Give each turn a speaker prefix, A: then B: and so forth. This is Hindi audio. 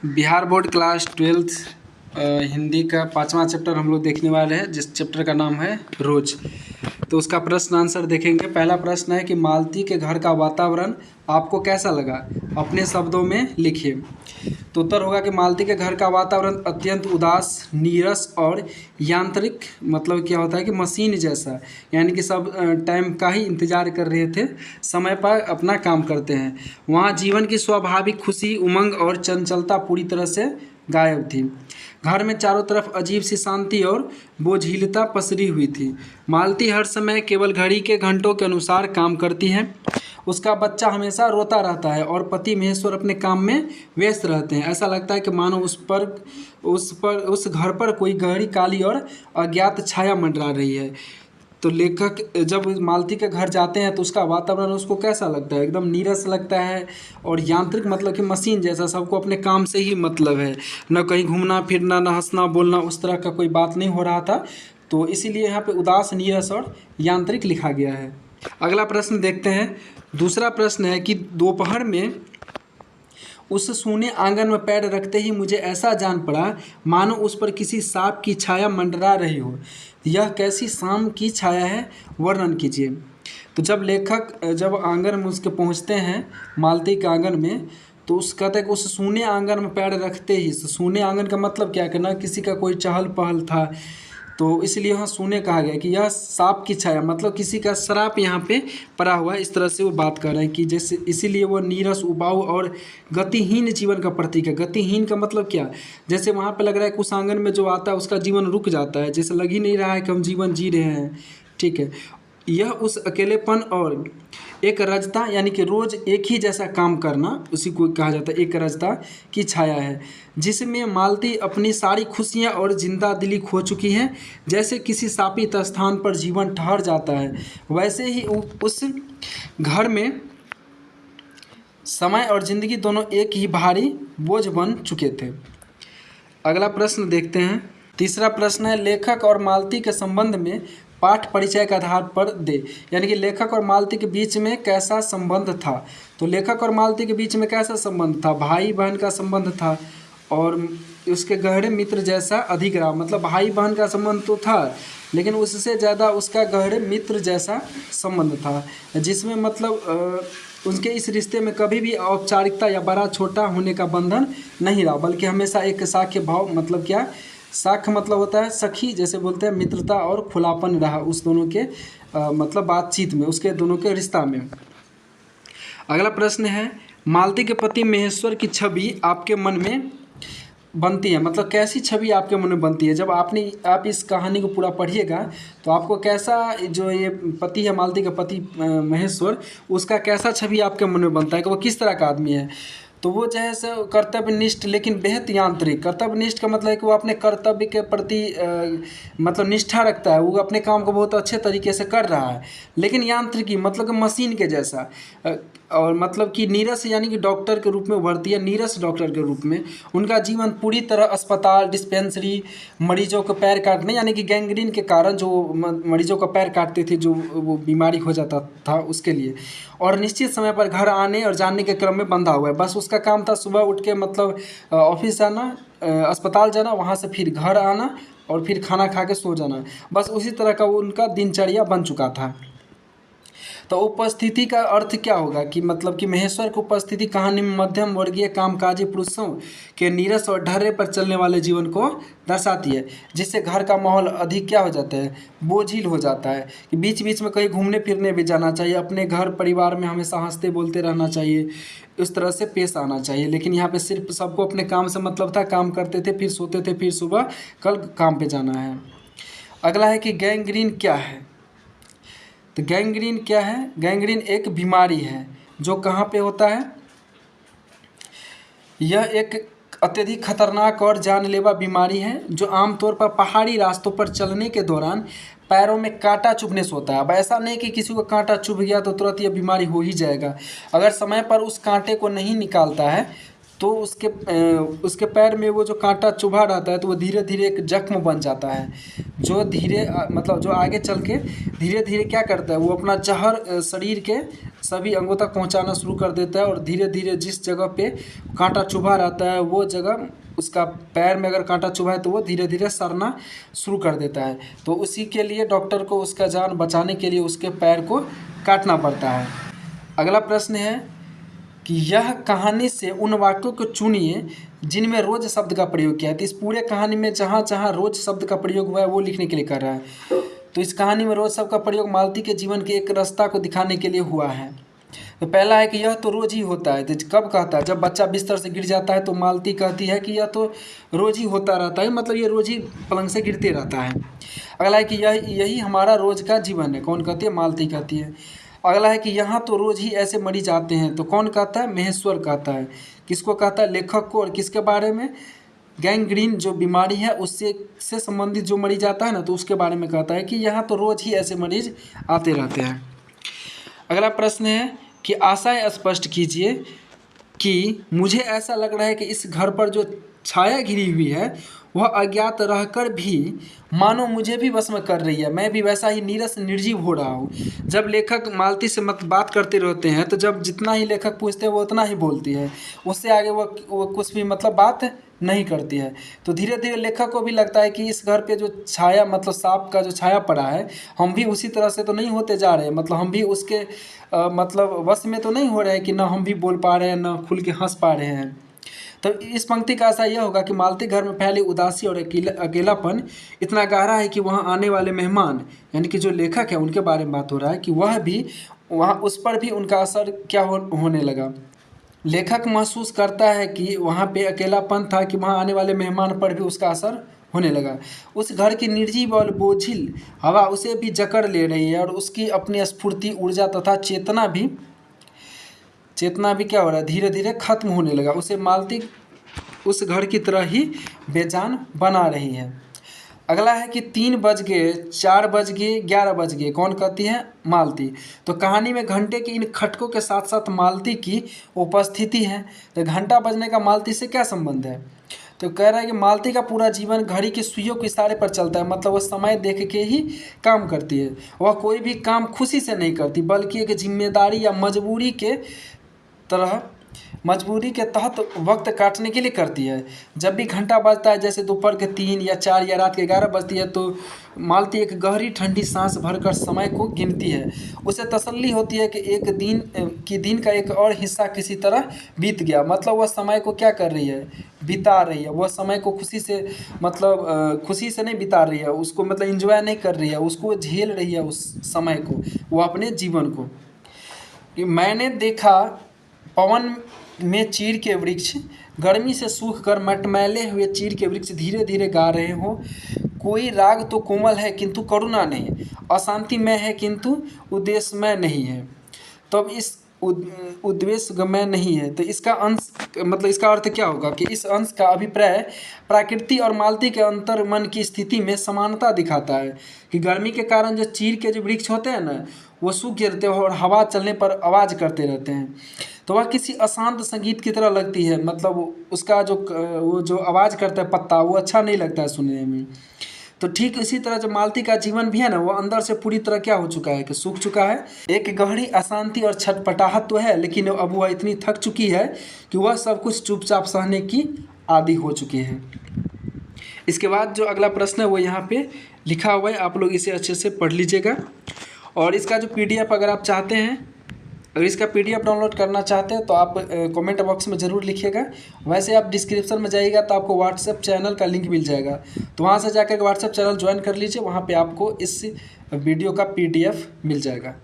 A: Bihar board class 12th Hindi का 5वां चैप्टर हम लोग देखने वाले हैं, जिस चैप्टर का नाम है रोज। तो उसका प्रश्न आंसर देखेंगे। पहला प्रश्न है कि मालती के घर का वातावरण आपको कैसा लगा, अपने शब्दों में लिखिए। तो उत्तर होगा कि मालती के घर का वातावरण अत्यंत उदास, नीरस और यांत्रिक, मतलब क्या होता है कि मशीन जैसा, यानी कि सब टाइम का ही इंतजार कर रहे थे, समय पर अपना काम करते हैं। वहाँ जीवन की स्वाभाविक खुशी, उमंग और चंचलता पूरी तरह से गायब थी। घर में चारों तरफ अजीब सी शांति और बोझिलता पसरी हुई थी। मालती हर समय केवल घड़ी के घंटों के अनुसार काम करती है। उसका बच्चा हमेशा रोता रहता है और पति महेश्वर अपने काम में व्यस्त रहते हैं। ऐसा लगता है कि मानो उस घर पर कोई गहरी काली और अज्ञात छाया मंडरा रही है। तो लेखक जब मालती के घर जाते हैं तो उसका वातावरण उसको कैसा लगता है, एकदम नीरस लगता है और यांत्रिक, मतलब कि मशीन जैसा, सबको अपने काम से ही मतलब है, न कहीं घूमना फिरना, न हंसना बोलना, उस तरह का कोई बात नहीं हो रहा था। तो इसीलिए यहाँ पे उदास, नीरस और यांत्रिक लिखा गया है। अगला प्रश्न देखते हैं। दूसरा प्रश्न है कि दोपहर में उस सूने आंगन में पैर रखते ही मुझे ऐसा जान पड़ा मानो उस पर किसी सांप की छाया मंडरा रही हो। यह कैसी शाम की छाया है, वर्णन कीजिए। तो जब लेखक जब आंगन में उसके पहुंचते हैं, मालती के आंगन में, तो उस कहते हैं कि उस सूने आंगन में पैर रखते ही, सूने आंगन का मतलब क्या करना, किसी का कोई चहल पहल था, तो इसलिए यहाँ सूने कहा गया कि यह सांप की छाया, मतलब किसी का श्राप यहाँ पे पड़ा हुआ है। इस तरह से वो बात कर रहे हैं कि जैसे, इसीलिए वो नीरस, उबाऊ और गतिहीन जीवन का प्रतीक है। गतिहीन का मतलब क्या, जैसे वहाँ पे लग रहा है कि उस आंगन में जो आता है उसका जीवन रुक जाता है, जैसे लग ही नहीं रहा है कि हम जीवन जी रहे हैं। ठीक है, यह उस अकेलेपन और एक रजता, यानी कि रोज एक ही जैसा काम करना, उसी को कहा जाता है एक रजता की छाया है, जिसमें मालती अपनी सारी खुशियां और जिंदा दिली खो चुकी है। जैसे किसी शापित स्थान पर जीवन ठहर जाता है, वैसे ही उस घर में समय और जिंदगी दोनों एक ही भारी बोझ बन चुके थे। अगला प्रश्न देखते हैं। तीसरा प्रश्न है, लेखक और मालती के संबंध में पाठ परिचय के आधार पर दे, यानी कि लेखक और मालती के बीच में कैसा संबंध था। तो लेखक और मालती के बीच में कैसा संबंध था, भाई बहन का संबंध था और उसके गहरे मित्र जैसा अधिक रहा। मतलब भाई बहन का संबंध तो था, लेकिन उससे ज़्यादा उसका गहरे मित्र जैसा संबंध था, जिसमें मतलब उनके इस रिश्ते में कभी भी औपचारिकता या बड़ा छोटा होने का बंधन नहीं रहा, बल्कि हमेशा एक साख्य भाव, मतलब क्या, साख्य मतलब होता है सखी, जैसे बोलते हैं, मित्रता और खुलापन रहा उस दोनों के मतलब बातचीत में, उसके दोनों के रिश्ता में। अगला प्रश्न है, मालती के पति महेश्वर की छवि आपके मन में बनती है, मतलब कैसी छवि आपके मन में बनती है। जब आप इस कहानी को पूरा पढ़िएगा तो आपको कैसा, जो ये पति है, मालती का पति महेश्वर, उसका कैसा छवि आपके मन में बनता है कि वो किस तरह का आदमी है। तो वो जो है सो कर्तव्यनिष्ठ लेकिन बेहद यांत्रिक। कर्तव्यनिष्ठ का मतलब है कि वो अपने कर्तव्य के प्रति मतलब निष्ठा रखता है, वो अपने काम को बहुत अच्छे तरीके से कर रहा है, लेकिन यांत्रिकी मतलब कि मशीन के जैसा। और मतलब कि नीरस, यानी कि डॉक्टर के रूप में उभरती है, नीरस डॉक्टर के रूप में। उनका जीवन पूरी तरह अस्पताल, डिस्पेंसरी, मरीजों को पैर काटने, यानी कि गैंग्रीन के कारण जो मरीजों का पैर काटते थे, जो वो बीमारी हो जाता था उसके लिए, और निश्चित समय पर घर आने और जाने के क्रम में बंधा हुआ है। बस उसका काम था सुबह उठ के मतलब ऑफिस जाना, अस्पताल जाना, वहाँ से फिर घर आना और फिर खाना खा के सो जाना। बस उसी तरह का वो उनका दिनचर्या बन चुका था। तो उपस्थिति का अर्थ क्या होगा कि मतलब कि महेश्वर की उपस्थिति कहानी में मध्यम वर्गीय कामकाजी पुरुषों के नीरस और ढर्रे पर चलने वाले जीवन को दर्शाती है, जिससे घर का माहौल अधिक क्या हो जाता है, बोझिल हो जाता है। कि बीच बीच में कहीं घूमने फिरने भी जाना चाहिए, अपने घर परिवार में हमेशा हंसते बोलते रहना चाहिए, इस तरह से पेश आना चाहिए। लेकिन यहाँ पे सिर्फ सबको अपने काम से मतलब था, काम करते थे, फिर सोते थे, फिर सुबह कल काम पे जाना है। अगला है कि गैंग्रीन क्या है। तो गैंग्रीन क्या है, गैंग्रीन एक बीमारी है जो कहाँ पे होता है, यह एक अत्यधिक खतरनाक और जानलेवा बीमारी है जो आमतौर पर पहाड़ी रास्तों पर चलने के दौरान पैरों में कांटा चुभने से होता है। अब ऐसा नहीं कि किसी को कांटा चुभ गया तो तुरंत यह बीमारी हो ही जाएगा। अगर समय पर उस कांटे को नहीं निकालता है तो उसके पैर में वो जो कांटा चुभा रहता है तो वो धीरे धीरे एक जख्म बन जाता है, जो मतलब जो आगे चल के धीरे धीरे क्या करता है, वो अपना जहर शरीर के सभी अंगों तक पहुंचाना शुरू कर देता है और धीरे धीरे जिस जगह पे कांटा चुभा रहता है वो जगह, उसका पैर में अगर कांटा चुभा है तो वो धीरे धीरे सड़ना शुरू कर देता है। तो उसी के लिए डॉक्टर को उसका जान बचाने के लिए उसके पैर को काटना पड़ता है। अगला प्रश्न है कि यह कहानी से उन वाक्यों को चुनिए जिनमें रोज शब्द का प्रयोग किया है। तो इस पूरे कहानी में जहाँ जहाँ रोज शब्द का प्रयोग हुआ है वो लिखने के लिए कर रहा है। तो इस कहानी में रोज शब्द का प्रयोग मालती के जीवन के एक रास्ता को दिखाने के लिए हुआ है। तो पहला है कि यह तो रोज ही होता है। तो कब कहता है? जब बच्चा बिस्तर से गिर जाता है तो मालती कहती है कि यह तो रोज ही होता रहता है, मतलब ये रोज ही पलंग से गिरते रहता है। अगला है कि यही हमारा रोज का जीवन है। कौन कहती है? मालती कहती है। अगला है कि यहाँ तो रोज ही ऐसे मरीज आते हैं। तो कौन कहता है? महेश्वर कहता है। किसको कहता है? लेखक को। और किसके बारे में? गैंग्रीन जो बीमारी है उससे संबंधित जो मरीज आता है ना, तो उसके बारे में कहता है कि यहाँ तो रोज ही ऐसे मरीज आते रहते हैं। अगला प्रश्न है कि आशय स्पष्ट कीजिए कि मुझे ऐसा लग रहा है कि इस घर पर जो छाया घिरी हुई है वह अज्ञात रहकर भी मानो मुझे भी वश में कर रही है, मैं भी वैसा ही नीरस निर्जीव हो रहा हूँ। जब लेखक मालती से बात करते रहते हैं तो जब जितना ही लेखक पूछते हैं वो उतना ही बोलती है, उससे आगे वो कुछ भी मतलब बात नहीं करती है। तो धीरे धीरे लेखक को भी लगता है कि इस घर पे जो छाया मतलब सांप का जो छाया पड़ा है, हम भी उसी तरह से तो नहीं होते जा रहे, मतलब हम भी उसके मतलब वश में तो नहीं हो रहे हैं कि ना हम भी बोल पा रहे हैं ना खुल के हंस पा रहे हैं। तो इस पंक्ति का आशा यह होगा कि मालती घर में फैली उदासी और अकेलापन इतना गहरा है कि वहाँ आने वाले मेहमान यानी कि जो लेखक है उनके बारे में बात हो रहा है कि वह भी वहाँ उस पर भी उनका असर क्या होने लगा। लेखक महसूस करता है कि वहाँ पे अकेलापन था कि वहाँ आने वाले मेहमान पर भी उसका असर होने लगा। उस घर की निर्जीव और बोझिल हवा उसे भी जकड़ ले रही है और उसकी अपनी स्फूर्ति, ऊर्जा तथा चेतना भी क्या हो रहा है? धीरे धीरे खत्म होने लगा। उसे मालती उस घर की तरह ही बेजान बना रही है। अगला है कि 3 बज गए, 4 बज गए, 11 बज गए। कौन कहती है? मालती। तो कहानी में घंटे के इन खटकों के साथ साथ मालती की उपस्थिति है। तो घंटा बजने का मालती से क्या संबंध है? तो कह रहा है कि मालती का पूरा जीवन घड़ी की सुइयों के इशारे पर चलता है, मतलब वह समय देख के ही काम करती है। वह कोई भी काम खुशी से नहीं करती बल्कि एक जिम्मेदारी या मजबूरी के तहत वक्त काटने के लिए करती है। जब भी घंटा बजता है, जैसे दोपहर के 3 या 4 या रात के 11 बजती है, तो मालती एक गहरी ठंडी सांस भरकर समय को गिनती है। उसे तसल्ली होती है कि दिन का एक और हिस्सा किसी तरह बीत गया, मतलब वह समय को क्या कर रही है? बिता रही है। वह समय को खुशी से मतलब खुशी से नहीं बिता रही है, उसको मतलब इंजॉय नहीं कर रही है, उसको झेल रही है उस समय को, वो अपने जीवन को। मैंने देखा पवन में चीड़ के वृक्ष गर्मी से सूख कर मटमैले हुए चीड़ के वृक्ष धीरे धीरे गा रहे हो। कोई राग तो कोमल है किंतु करुणा नहीं, अशांतिमय है किंतु उद्देश्यमय नहीं है। तो अब इस उद्देश्यमय नहीं है, तो इसका अंश मतलब इसका अर्थ क्या होगा कि इस अंश का अभिप्राय प्रकृति और मालती के अंतर मन की स्थिति में समानता दिखाता है कि गर्मी के कारण जो चीड़ के जो वृक्ष होते हैं ना, वो सूख गिरते हैं और हवा चलने पर आवाज़ करते रहते हैं। तो वह किसी अशांत संगीत की तरह लगती है, मतलब उसका वो जो आवाज़ करता है पत्ता, वो अच्छा नहीं लगता है सुनने में। तो ठीक इसी तरह जो मालती का जीवन भी है ना, वो अंदर से पूरी तरह क्या हो चुका है कि सूख चुका है। एक गहरी अशांति और छटपटाहट तो है, लेकिन अब वह इतनी थक चुकी है कि वह सब कुछ चुपचाप सहने की आदी हो चुकी है। इसके बाद जो अगला प्रश्न है वो यहाँ पे लिखा हुआ है, आप लोग इसे अच्छे से पढ़ लीजिएगा। और इसका जो PDF अगर आप चाहते हैं, अगर इसका PDF डाउनलोड करना चाहते हैं तो आप कमेंट बॉक्स में ज़रूर लिखिएगा। वैसे आप डिस्क्रिप्शन में जाइएगा तो आपको व्हाट्सएप चैनल का लिंक मिल जाएगा, तो वहाँ से जाकर व्हाट्सएप चैनल ज्वाइन कर लीजिए, वहाँ पे आपको इस वीडियो का PDF मिल जाएगा।